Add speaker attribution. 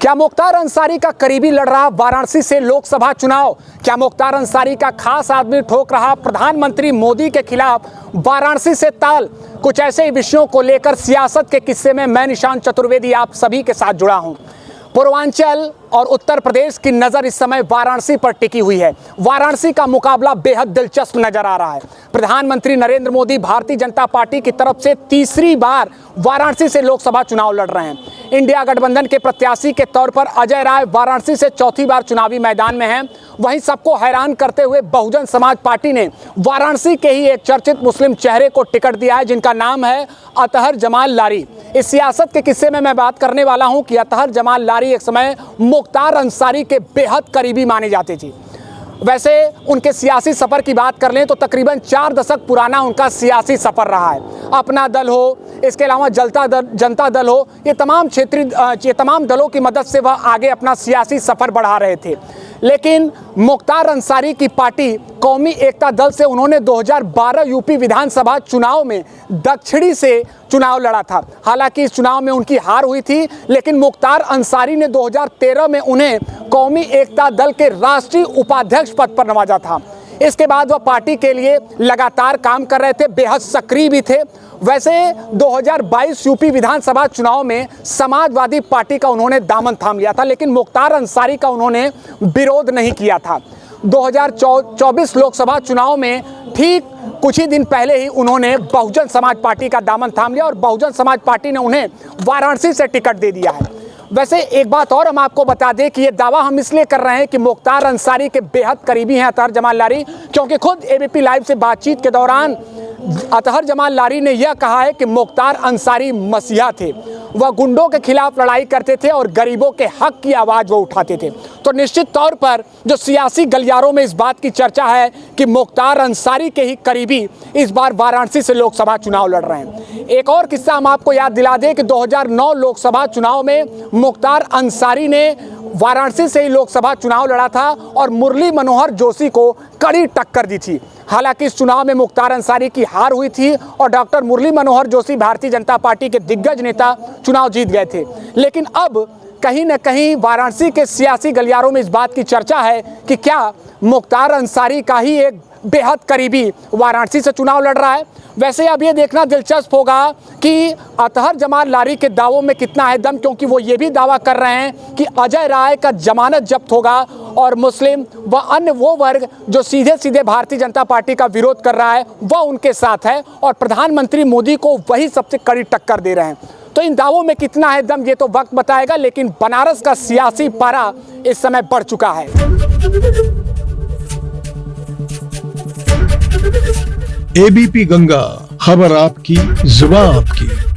Speaker 1: क्या मुख्तार अंसारी का करीबी लड़ रहा वाराणसी से लोकसभा चुनाव? क्या मुख्तार अंसारी का खास आदमी ठोक रहा प्रधानमंत्री मोदी के खिलाफ वाराणसी से ताल? कुछ ऐसे ही विषयों को लेकर सियासत के किस्से में मैं निशांत चतुर्वेदी आप सभी के साथ जुड़ा हूं। पूर्वांचल और उत्तर प्रदेश की नज़र इस समय वाराणसी पर टिकी हुई है। वाराणसी का मुकाबला बेहद दिलचस्प नजर आ रहा है। प्रधानमंत्री नरेंद्र मोदी भारतीय जनता पार्टी की तरफ से तीसरी बार वाराणसी से लोकसभा चुनाव लड़ रहे हैं। इंडिया गठबंधन के प्रत्याशी के तौर पर अजय राय वाराणसी से चौथी बार चुनावी मैदान में हैं। वहीं सबको हैरान करते हुए बहुजन समाज पार्टी ने वाराणसी के ही एक चर्चित मुस्लिम चेहरे को टिकट दिया है, जिनका नाम है अतहर जमाल लारी। इस सियासत के किस्से में मैं बात करने वाला हूं कि अतहर जमाल लारी एक समय मुख्तार अंसारी के बेहद करीबी माने जाते थे। वैसे उनके सियासी सफर की बात कर लें तो तकरीबन 4 दशक पुराना उनका सियासी सफर रहा है। अपना दल हो, इसके अलावा जनता दल हो, ये तमाम दलों की मदद से वह आगे अपना सियासी सफर बढ़ा रहे थे। लेकिन मुख्तार अंसारी की पार्टी कौमी एकता दल से उन्होंने 2012 यूपी विधानसभा चुनाव में दक्षिणी से चुनाव लड़ा था। हालांकि इस चुनाव में उनकी हार हुई थी, लेकिन मुख्तार अंसारी ने 2013 में उन्हें कौमी एकता दल के राष्ट्रीय उपाध्यक्ष पद पर नवाजा था। इसके बाद वह पार्टी के लिए लगातार काम कर रहे थे, बेहद सक्रिय भी थे। वैसे 2022 यूपी विधानसभा चुनाव में समाजवादी पार्टी का उन्होंने दामन थाम लिया था, लेकिन मुख्तार अंसारी का उन्होंने विरोध नहीं किया था। 2024 लोकसभा चुनाव में ठीक कुछ ही दिन पहले ही उन्होंने बहुजन समाज पार्टी का दामन थाम लिया और बहुजन समाज पार्टी ने उन्हें वाराणसी से टिकट दे दिया है। वैसे एक बात और हम आपको बता दें कि ये दावा हम इसलिए कर रहे हैं कि मुख्तार अंसारी के बेहद करीबी हैं अतहर जमाल लारी, क्योंकि खुद एबीपी लाइव से बातचीत के दौरान अतहर जमाल लारी ने यह कहा है कि मुख्तार अंसारी मसीहा थे। वह गुंडों के खिलाफ लड़ाई करते थे और गरीबों के हक की आवाज़ वो उठाते थे। तो निश्चित तौर पर जो सियासी गलियारों में इस बात की चर्चा है कि मुख्तार अंसारी के ही करीबी इस बार वाराणसी से लोकसभा चुनाव लड़ रहे हैं। एक और किस्सा हम आपको याद दिला दें कि 2009 लोकसभा चुनाव में मुख्तार अंसारी ने वाराणसी से ही लोकसभा चुनाव लड़ा था और मुरली मनोहर जोशी को कड़ी टक्कर दी थी। हालांकि इस चुनाव में मुख्तार अंसारी की हार हुई थी और डॉक्टर मुरली मनोहर जोशी भारतीय जनता पार्टी के दिग्गज नेता चुनाव जीत गए थे। लेकिन अब कहीं न कहीं वाराणसी के सियासी गलियारों में इस बात की चर्चा है कि क्या मुख्तार अंसारी का ही एक बेहद करीबी वाराणसी से चुनाव लड़ रहा है। वैसे अब ये देखना दिलचस्प होगा कि अतहर जमाल लारी के दावों में कितना है दम, क्योंकि वो ये भी दावा कर रहे हैं कि अजय राय का जमानत जब्त होगा और मुस्लिम व अन्य वो वर्ग जो सीधे सीधे भारतीय जनता पार्टी का विरोध कर रहा है वह उनके साथ है और प्रधानमंत्री मोदी को वही सबसे कड़ी टक्कर दे रहे हैं। तो इन दावों में कितना है दम ये तो वक्त बताएगा, लेकिन बनारस का सियासी पारा इस समय बढ़ चुका है।
Speaker 2: एबीपी गंगा, खबर आपकी, जुबान आपकी।